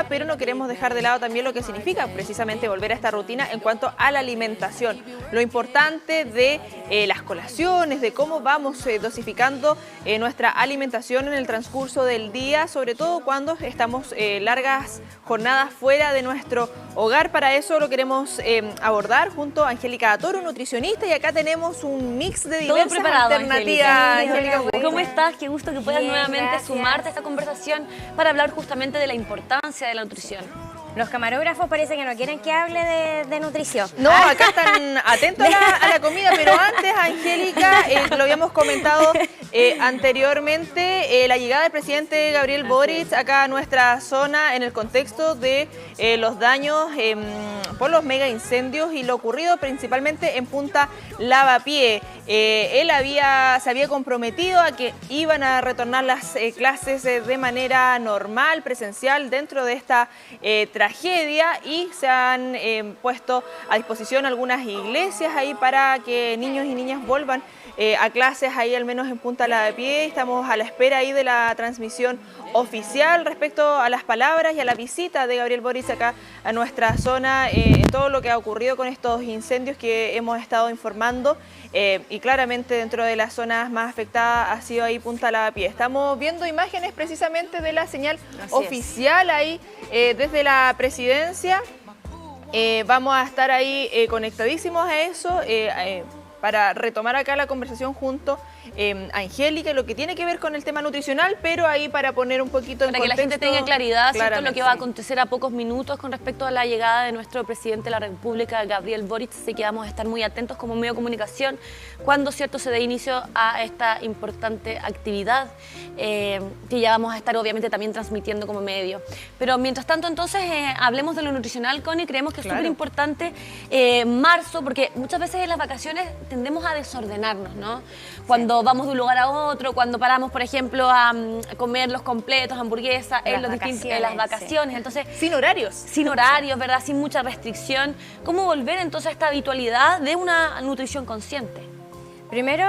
pero no queremos dejar de lado también lo que significa precisamente volver a esta rutina en cuanto a la alimentación. Lo importante de las colaciones, de cómo vamos dosificando nuestra alimentación en el transcurso del día, sobre todo cuando estamos largas jornadas fuera de nuestro hogar. Para eso lo queremos abordar junto a Angélica Toro, nutricionista, y acá tenemos un mix de diversas alternativas. Angélica, ¿cómo estás? Qué gusto que puedas nuevamente sumarte a esta conversación para hablar justamente de la importancia de la nutrición. Los camarógrafos parece que no quieren que hable de nutrición. No, acá están atentos a la comida, pero antes, Angélica, lo habíamos comentado anteriormente, la llegada del presidente Gabriel Boric acá a nuestra zona en el contexto de los daños por los mega incendios y lo ocurrido principalmente en Punta Lavapié. Él se había comprometido a que iban a retornar las clases de manera normal, presencial, dentro de esta tragedia, y se han puesto a disposición algunas iglesias ahí para que niños y niñas vuelvan a clases ahí, al menos en Punta Lavapié. Estamos a la espera ahí de la transmisión oficial respecto a las palabras y a la visita de Gabriel Boric acá a nuestra zona, todo lo que ha ocurrido con estos incendios que hemos estado informando, y claramente dentro de las zonas más afectadas ha sido ahí Punta Lavapié. Estamos viendo imágenes precisamente de la señal oficial ahí desde la presidencia. Vamos a estar ahí conectadísimos a eso para retomar acá la conversación junto a Angélica, lo que tiene que ver con el tema nutricional, pero ahí para poner un poquito en contexto. Para que la gente tenga claridad, ¿cierto?, lo que va a acontecer a pocos minutos con respecto a la llegada de nuestro presidente de la República, Gabriel Boric. Así que vamos a estar muy atentos como medio de comunicación cuando, cierto, se dé inicio a esta importante actividad que ya vamos a estar obviamente también transmitiendo como medio. Pero mientras tanto, entonces, hablemos de lo nutricional, Connie. Creemos que es súper importante marzo, porque muchas veces en las vacaciones tendemos a desordenarnos, ¿no? Cuando vamos de un lugar a otro, cuando paramos, por ejemplo, a comer los completos, hamburguesas, en las vacaciones. Entonces, sin horarios. Sin horarios, ¿verdad? Sin mucha restricción. ¿Cómo volver entonces a esta habitualidad de una nutrición consciente? Primero,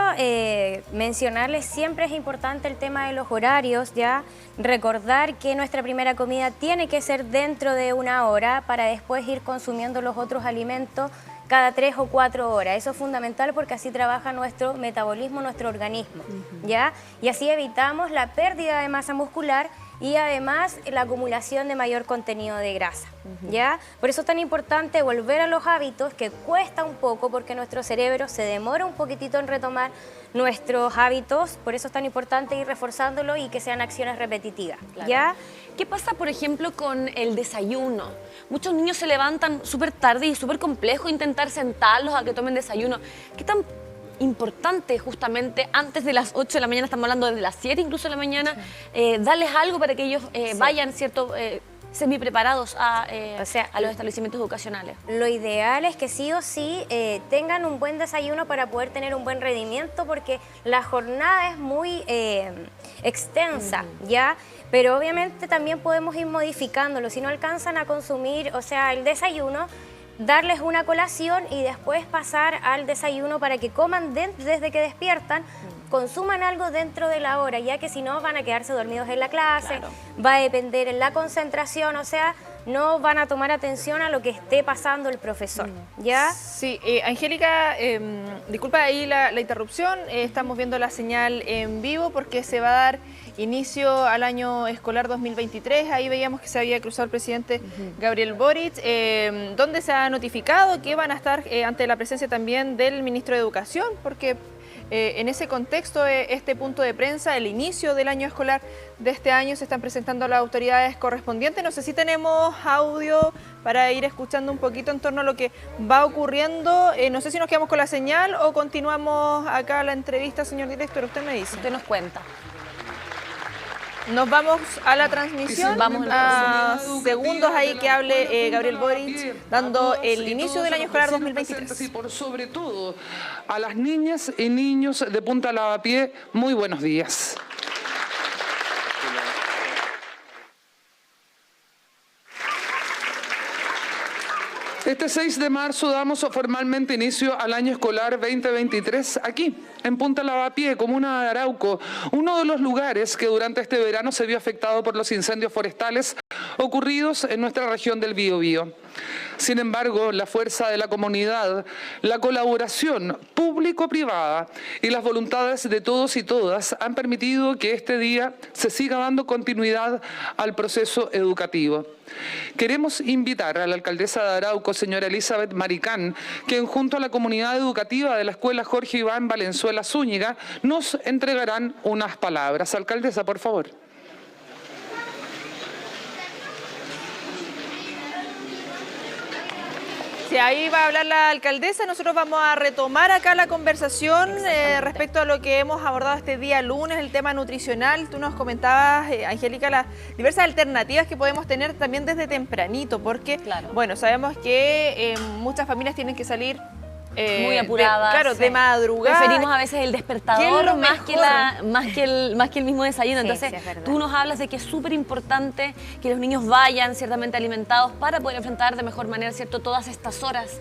mencionarles, siempre es importante el tema de los horarios, ya recordar que nuestra primera comida tiene que ser dentro de 1 hora para después ir consumiendo los otros alimentos cada 3 o 4 horas. Eso es fundamental porque así trabaja nuestro metabolismo, nuestro organismo, ¿ya? Y así evitamos la pérdida de masa muscular y además la acumulación de mayor contenido de grasa, ¿ya? Por eso es tan importante volver a los hábitos, que cuesta un poco porque nuestro cerebro se demora un poquitito en retomar nuestros hábitos. Por eso es tan importante ir reforzándolo y que sean acciones repetitivas, ¿ya? ¿Qué pasa, por ejemplo, con el desayuno? Muchos niños se levantan súper tarde y es súper complejo intentar sentarlos a que tomen desayuno. ¿Qué tan importante justamente antes de las 8 de la mañana, estamos hablando desde las 7 incluso de la mañana, darles algo para que ellos vayan, ¿cierto?, semi-preparados a los establecimientos educacionales? Lo ideal es que sí o sí tengan un buen desayuno para poder tener un buen rendimiento, porque la jornada es muy extensa, ¿ya? Pero obviamente también podemos ir modificándolo. Si no alcanzan a consumir, el desayuno, darles una colación y después pasar al desayuno para que coman desde que despiertan, consuman algo dentro de la hora, ya que si no van a quedarse dormidos en la clase, va a depender en la concentración, no van a tomar atención a lo que esté pasando el profesor, ¿ya? Sí, Angélica, disculpa ahí la interrupción, estamos viendo la señal en vivo porque se va a dar inicio al año escolar 2023, ahí veíamos que se había cruzado el presidente Gabriel Boric, donde se ha notificado que van a estar ante la presencia también del ministro de Educación, porque en ese contexto, este punto de prensa, el inicio del año escolar de este año, se están presentando las autoridades correspondientes. No sé si tenemos audio para ir escuchando un poquito en torno a lo que va ocurriendo. No sé si nos quedamos con la señal o continuamos acá la entrevista, señor director. Usted me dice. Usted nos cuenta. Nos vamos a la transmisión, vamos a segundos ahí que hable Gabriel Boric, dando el inicio del año escolar 2023. Y por sobre todo a las niñas y niños de Punta Lavapié, muy buenos días. Este 6 de marzo damos formalmente inicio al año escolar 2023 aquí, en Punta Lavapié, comuna de Arauco, uno de los lugares que durante este verano se vio afectado por los incendios forestales ocurridos en nuestra región del Biobío. Sin embargo, la fuerza de la comunidad, la colaboración público-privada y las voluntades de todos y todas han permitido que este día se siga dando continuidad al proceso educativo. Queremos invitar a la alcaldesa de Arauco, señora Elizabeth Maricán, quien junto a la comunidad educativa de la Escuela Jorge Iván Valenzuela Zúñiga nos entregarán unas palabras. Alcaldesa, por favor. Sí, ahí va a hablar la alcaldesa. Nosotros vamos a retomar acá la conversación respecto a lo que hemos abordado este día lunes, el tema nutricional. Tú nos comentabas, Angélica, las diversas alternativas que podemos tener también desde tempranito, porque, claro, bueno, sabemos que muchas familias tienen que salir muy apuradas, de madrugada. Preferimos a veces el despertador más que el mismo desayuno. Sí, entonces, sí, tú nos hablas de que es súper importante que los niños vayan ciertamente alimentados para poder enfrentar de mejor manera, ¿cierto?, todas estas horas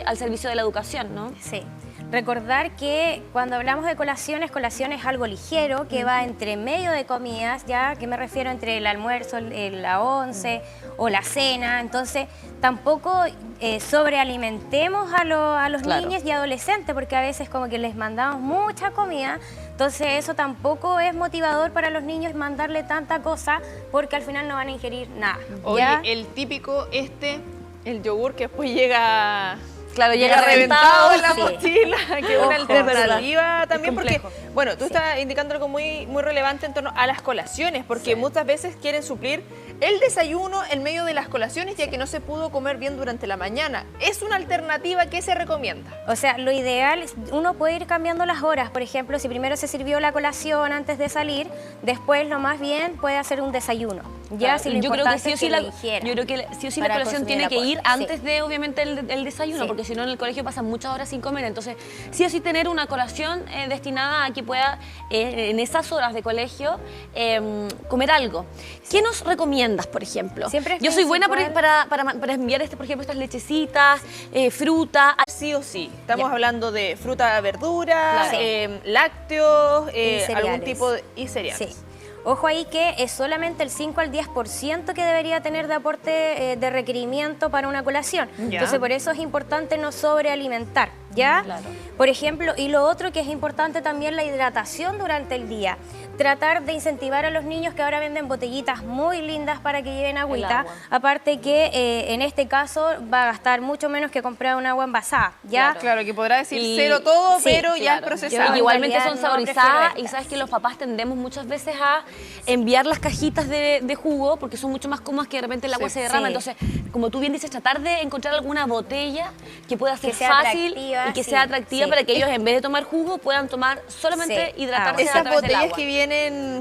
al servicio de la educación, ¿no? Sí. Recordar que cuando hablamos de colaciones, colación es algo ligero que va entre medio de comidas, ya que me refiero entre el almuerzo, la once o la cena. Entonces tampoco sobrealimentemos a los niños y adolescentes, porque a veces como que les mandamos mucha comida. Entonces eso tampoco es motivador para los niños mandarle tanta cosa, porque al final no van a ingerir nada. Oye, ¿ya? el típico el yogur que después llega... Claro, llega reventado en la mochila, que es una alternativa también, porque, complejo. bueno, tú estás indicando algo muy relevante en torno a las colaciones, porque muchas veces quieren suplir el desayuno en medio de las colaciones, ya que no se pudo comer bien durante la mañana. ¿Es una alternativa que se recomienda? O sea, lo ideal, uno puede ir cambiando las horas. Por ejemplo, si primero se sirvió la colación antes de salir, después lo más bien puede hacer un desayuno. Ya, si lo yo creo que importante es que lo ingiera. Yo creo que sí o sí la para colación tiene que consumir ir antes de, obviamente, el desayuno, porque si no en el colegio pasan muchas horas sin comer. Entonces, sí o sí tener una colación destinada a que pueda, en esas horas de colegio, comer algo. ¿Qué nos recomiendas, por ejemplo? Yo soy buena para enviar, por ejemplo, estas lechecitas, fruta. Sí o sí. Estamos hablando de fruta, verdura, lácteos, algún tipo de... y cereales. Sí. Ojo ahí que es solamente el 5 al 10% que debería tener de aporte de requerimiento para una colación. Entonces, por eso es importante no sobrealimentar, ¿ya? Claro. Por ejemplo, y lo otro que es importante también, la hidratación durante el día. Tratar de incentivar a los niños, que ahora venden botellitas muy lindas para que lleven agüita. Aparte que en este caso va a gastar mucho menos que comprar un agua envasada, ¿ya? Claro, que podrá decir cero todo, pero ya es procesado. Igualmente son saborizadas y sabes que los papás tendemos muchas veces a enviar las cajitas de jugo porque son mucho más cómodas, que de repente el agua se derrama. Entonces, como tú bien dices, tratar de encontrar alguna botella que pueda ser fácil y que sea atractiva para que ellos, en vez de tomar jugo, puedan tomar solamente hidratarse Esas a través del botellas agua. que vienen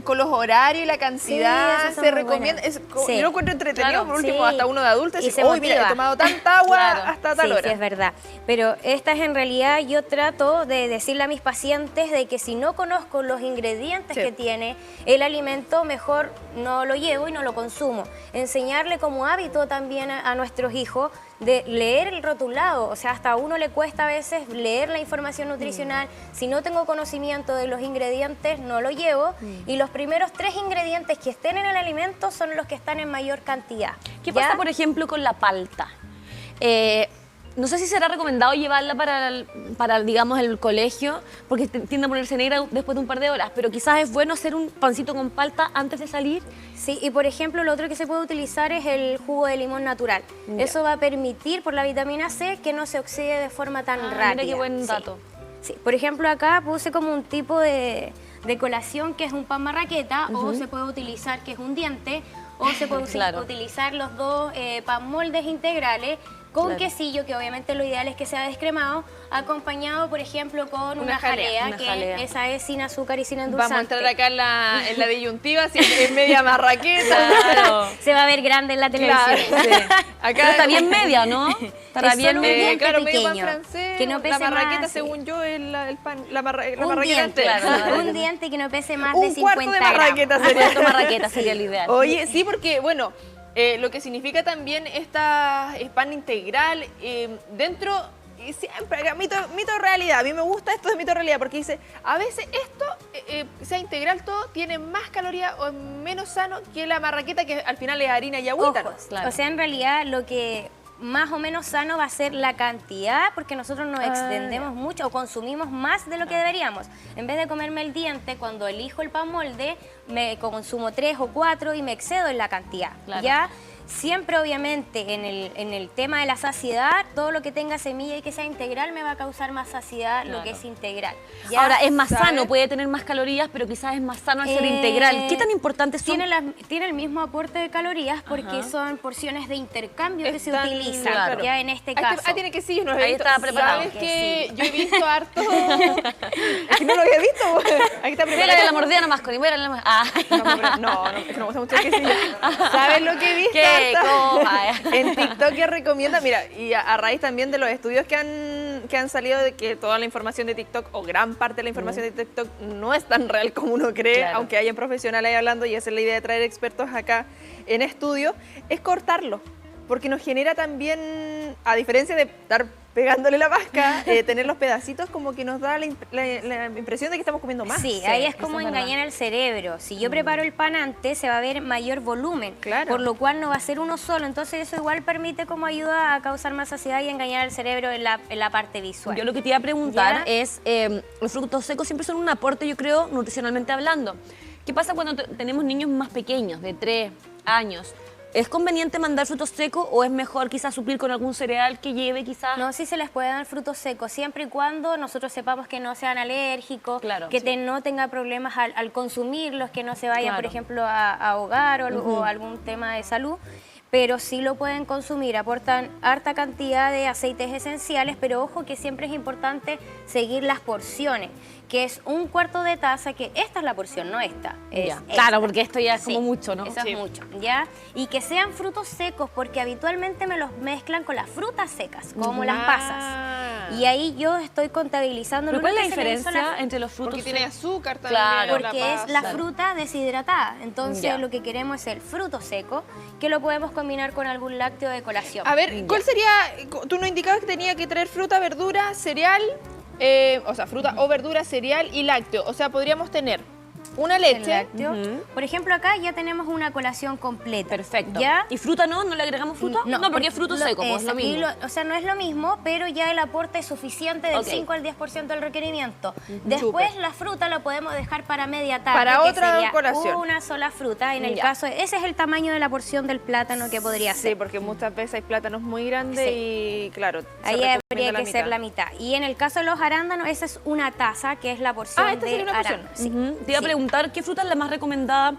con los horarios y la cantidad, se recomienda. Yo lo encuentro entretenido, por último, hasta uno de adulto, decir, hoy mira, he tomado tanta agua hasta tal hora. Sí, es verdad. Pero esta es en realidad, yo trato de decirle a mis pacientes de que si no conozco los ingredientes que tiene el alimento, mejor no lo llevo y no lo consumo. Enseñarle como hábito también a nuestros hijos de leer el rotulado. O sea, hasta a uno le cuesta a veces leer la información nutricional. Si no tengo conocimiento de los ingredientes, no lo llevo. Y los primeros 3 ingredientes que estén en el alimento son los que están en mayor cantidad. ¿Qué pasa, por ejemplo, con la palta? No sé si será recomendado llevarla para digamos, el colegio, porque tiende a ponerse negra después de un par de horas, pero quizás es bueno hacer un pancito con palta antes de salir. Sí, y por ejemplo, lo otro que se puede utilizar es el jugo de limón natural. Eso va a permitir, por la vitamina C, que no se oxide de forma tan rápida. Mira qué buen dato. Sí. Por ejemplo, acá puse como un tipo de colación que es un pan marraqueta, o se puede utilizar que es un diente, o se puede utilizar los dos pan moldes integrales, con quesillo, que obviamente lo ideal es que sea descremado, acompañado, por ejemplo, con una jalea, esa es sin azúcar y sin endulzante. Vamos a entrar acá en la disyuntiva, si es media marraqueta. Se va a ver grande en la televisión. Acá está bien media, ¿no? Estará bien media. Claro, pequeño, medio pan francés. Que no pese la marraqueta, más, según yo, es la marraqueta diente, entera. un diente que no pese más de 50 gramos. Un cuarto de marraqueta sería. Un cuarto de marraqueta sería el ideal. Oye, sí, porque, bueno, lo que significa también esta pan integral, dentro y siempre, acá, mito o realidad, a mí me gusta esto de mito o realidad, porque dice, a veces esto, sea integral todo, tiene más calorías o es menos sano que la marraqueta, que al final es harina y agüita. Ojo, claro. O sea, en realidad lo que más o menos sano va a ser la cantidad, porque nosotros nos extendemos mucho o consumimos más de lo que deberíamos. En vez de comerme el diente, cuando elijo el pan molde, me consumo 3 o 4 y me excedo en la cantidad. Claro. Ya siempre, obviamente, en el tema de la saciedad, todo lo que tenga semilla y que sea integral me va a causar más saciedad, lo que es integral. ¿Ya? Ahora, es más sano, puede tener más calorías, pero quizás es más sano al ser integral. ¿Qué tan importante son? Tiene el mismo aporte de calorías porque son porciones de intercambio que se utilizan, ya en este caso. Tiene que sí, yo no lo he Ahí visto. estaba preparado. ¿Sabes que yo he visto harto? Es que no lo había visto. Ahí está preparado. Mira la mordida nomás, Connie, mira la No, es que no me gusta mucho el quesillo. ¿Sabes lo que he visto? En TikTok que recomienda, mira, y a raíz también de los estudios que han salido de que toda la información de TikTok o gran parte de la información de TikTok no es tan real como uno cree, aunque hayan profesionales ahí hablando, y esa es la idea de traer expertos acá en estudio, es cortarlo, porque nos genera también, a diferencia de estar pegándole la vasca, tener los pedacitos como que nos da la impresión de que estamos comiendo más. Sí, ahí es como engañar al cerebro. Si yo preparo el pan antes, se va a ver mayor volumen, por lo cual no va a ser uno solo. Entonces eso igual permite como ayuda a causar más saciedad y engañar al cerebro en la parte visual. Yo lo que te iba a preguntar es, los frutos secos siempre son un aporte, yo creo, nutricionalmente hablando. ¿Qué pasa cuando tenemos niños más pequeños, de 3 años? ¿Es conveniente mandar frutos secos o es mejor quizás suplir con algún cereal que lleve quizás? No, sí se les puede dar frutos secos, siempre y cuando nosotros sepamos que no sean alérgicos, que no tenga problemas al consumirlos, que no se vayan, por ejemplo, a ahogar o algún tema de salud. Pero sí lo pueden consumir, aportan harta cantidad de aceites esenciales, pero ojo que siempre es importante seguir las porciones, que es 1/4 de taza, que esta es la porción, no esta. Claro, porque esto ya es como mucho, ¿no? Eso es mucho, ¿ya? Y que sean frutos secos, porque habitualmente me los mezclan con las frutas secas, como las pasas. Y ahí yo estoy contabilizando. ¿Pero cuál es la diferencia entre los frutos secos? Porque tiene azúcar también. Porque es la fruta deshidratada. Entonces lo que queremos es el fruto seco, que lo podemos combinar con algún lácteo de colación. A ver, ¿cuál sería? Tú nos indicabas que tenía que traer fruta, verdura, cereal, o sea, fruta o verdura, cereal y lácteo. O sea, podríamos tener una leche. Por ejemplo, acá ya tenemos una colación completa. Perfecto. ¿Ya? ¿Y fruta no? ¿No le agregamos fruta? No, porque es fruto seco, pues lo mismo. O sea, no es lo mismo, pero ya el aporte es suficiente del 5 al 10% del requerimiento. Después la fruta la podemos dejar para media tarde. Para que otra sería colación. Una sola fruta. En el caso, ese es el tamaño de la porción del plátano que podría ser. Sí, porque muchas veces hay plátanos muy grandes y claro. Ahí habría que ser la mitad. Y en el caso de los arándanos, esa es una taza, que es la porción de arándano. Te iba a preguntar, ¿qué fruta es la más recomendada?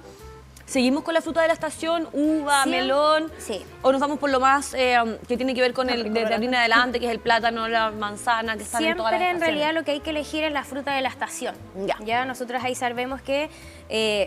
¿Seguimos con la fruta de la estación, uva, melón? Sí. ¿O nos vamos por lo más que tiene que ver con el de harina de adelante, que es el plátano, la manzana, que están en todas las estaciones? Siempre en realidad lo que hay que elegir es la fruta de la estación. Ya nosotros ahí sabemos que,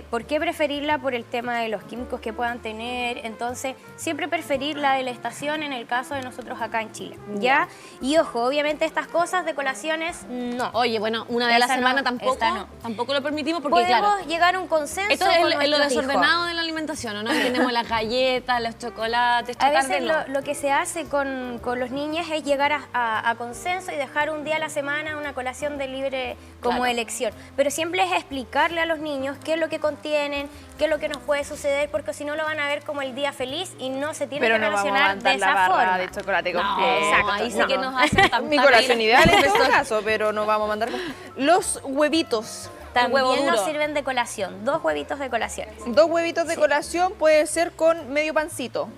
¿por qué preferirla? Por el tema de los químicos que puedan tener. Entonces, siempre preferir la de la estación en el caso de nosotros acá en Chile. ¿Ya? Y ojo, obviamente estas cosas de colaciones, no. Oye, bueno, una vez a la semana tampoco lo permitimos porque, podemos llegar a un consenso. Esto es lo desordenado de la alimentación, ¿no? Tenemos las galletas, los chocolates, a veces lo que se hace con los niños es llegar a consenso y dejar un día a la semana una colación de libre como elección. Pero siempre es explicarle a los niños qué es lo que contienen, qué es lo que nos puede suceder, porque si no lo van a ver como el día feliz y no se tiene que relacionar de esa forma. De chocolate con exacto. Ahí sí que nos hacen tan mi colación ideal en este caso, pero no vamos a mandar los huevitos. También nos sirven de colación, 2 huevitos de colaciones. 2 huevitos de colación puede ser con medio pancito.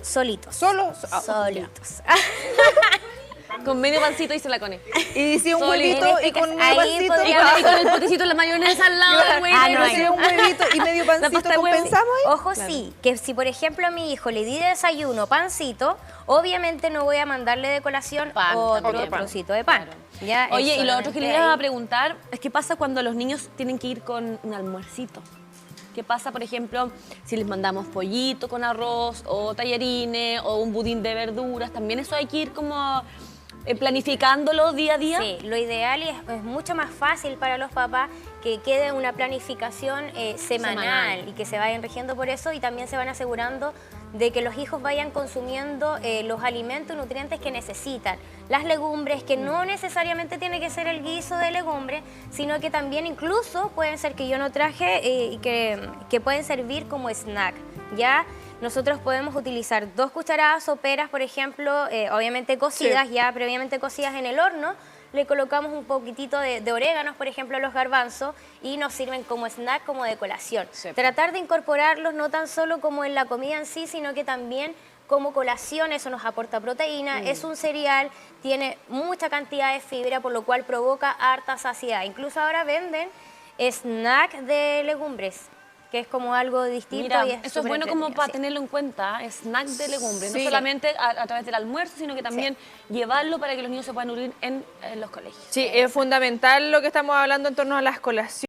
Solitos. Solitos. Con medio pancito y se la cone. Y si un huevito y con medio pancito. Y con el potecito de la mayonesa al lado del huevo. Si un huevito y medio pancito, ¿compensamos ahí? Ojo, sí, que si por ejemplo a mi hijo le di de desayuno pancito, obviamente no voy a mandarle de colación otro trocito de pan. Ya, oye, y lo otro que le iba a preguntar es qué pasa cuando los niños tienen que ir con un almuercito. ¿Qué pasa, por ejemplo, si les mandamos pollito con arroz o tallarines o un budín de verduras? También eso hay que ir como planificándolo día a día. Sí, lo ideal y es mucho más fácil para los papás que quede una planificación semanal y que se vayan rigiendo por eso y también se van asegurando de que los hijos vayan consumiendo los alimentos y nutrientes que necesitan. Las legumbres, que no necesariamente tiene que ser el guiso de legumbre, sino que también incluso pueden ser, que yo no traje, y que pueden servir como snack, ¿ya? Nosotros podemos utilizar 2 cucharadas soperas, por ejemplo, obviamente cocidas, ya previamente cocidas en el horno. Le colocamos un poquitito de oréganos, por ejemplo, a los garbanzos, y nos sirven como snack, como de colación. Sí. Tratar de incorporarlos no tan solo como en la comida en sí, sino que también como colación. Eso nos aporta proteína, es un cereal, tiene mucha cantidad de fibra, por lo cual provoca harta saciedad. Incluso ahora venden snack de legumbres, que es como algo distinto. Mira, y es eso es bueno como para sí. tenerlo en cuenta, snack de legumbres, Sí. no solamente a través del almuerzo, sino que también llevarlo para que los niños se puedan nutrir en los colegios. Sí, es fundamental lo que estamos hablando en torno a las colaciones.